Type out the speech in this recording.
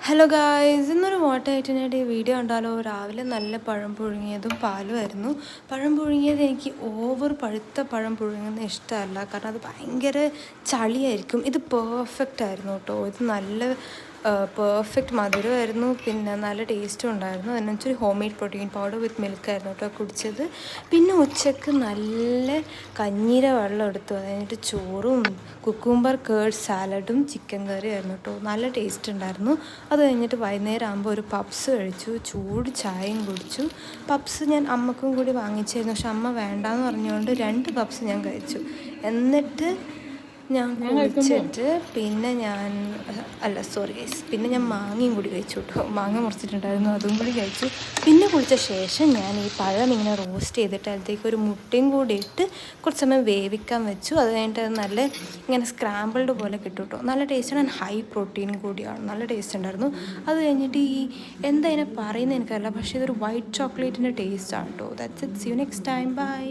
Hello guys, ഇന്നൊരു മോട്ടായിട്ട് video ഉണ്ടല്ലോ. രാവിലെ നല്ല പഴം പുഴുങ്ങിയതും പാലുമായിരുന്നു. പഴം പുഴുങ്ങിയത് എനിക്ക് ഓവർ പഴുത്ത പഴം പുഴുങ്ങുന്നത് ഇഷ്ടമല്ല, കാരണം അത് ഭയങ്കര ചളിയായിരിക്കും. ഇത് പെർഫെക്റ്റ് ആയിരുന്നു കേട്ടോ. ഇത് നല്ല പെർഫെക്റ്റ് മധുരമായിരുന്നു, പിന്നെ നല്ല ടേസ്റ്റും ഉണ്ടായിരുന്നു. അതിനൊരു ഹോം മെയ്ഡ് പ്രോട്ടീൻ പൗഡർ വിത്ത് മിൽക്കായിരുന്നു കേട്ടോ കുടിച്ചത്. പിന്നെ ഉച്ചക്ക് നല്ല കഞ്ഞീര വെള്ളം എടുത്തു, അത് കഴിഞ്ഞിട്ട് ചോറും കുക്കുംബർ കേർഡ് സാലഡും ചിക്കൻ കറിയായിരുന്നു കേട്ടോ. നല്ല ടേസ്റ്റ് ഉണ്ടായിരുന്നു. അത് കഴിഞ്ഞിട്ട് വൈകുന്നേരം ആകുമ്പോൾ ഒരു പപ്സ് കഴിച്ചു, ചൂട് ചായയും കുടിച്ചു. പപ്സ് ഞാൻ അമ്മക്കും കൂടി വാങ്ങിച്ചായിരുന്നു, പക്ഷെ അമ്മ വേണ്ടാന്ന് പറഞ്ഞുകൊണ്ട് 2 പപ്സ് ഞാൻ കഴിച്ചു. എന്നിട്ട് ഞാൻ കുടിച്ചിട്ട് പിന്നെ ഞാൻ മാങ്ങയും കൂടി കഴിച്ചു കേട്ടോ. മാങ്ങ മുറിച്ചിട്ടുണ്ടായിരുന്നു, അതും കൂടി കഴിച്ചു. പിന്നെ കുടിച്ച ശേഷം ഞാൻ ഈ പഴം ഇങ്ങനെ റോസ്റ്റ് ചെയ്തിട്ട് അതിലേക്ക് ഒരു മുട്ടയും കൂടി ഇട്ട് കുറച്ച് സമയം വേവിക്കാൻ വെച്ചു. അത് കഴിഞ്ഞിട്ട് അത് നല്ല ഇങ്ങനെ സ്ക്രാമ്പിൾഡ് പോലെ കിട്ടും കേട്ടോ. നല്ല ടേസ്റ്റാണ്, ആൻഡ് ഹൈ പ്രോട്ടീനും കൂടിയാണ്. നല്ല ടേസ്റ്റ് ഉണ്ടായിരുന്നു. അത് കഴിഞ്ഞിട്ട് എന്താ ഇതിനെ പറയുന്നത് എനിക്കറിയില്ല, പക്ഷേ ഇതൊരു വൈറ്റ് ചോക്ലേറ്റിൻ്റെ ടേസ്റ്റാണ് കേട്ടോ. That's it. See you next time. By.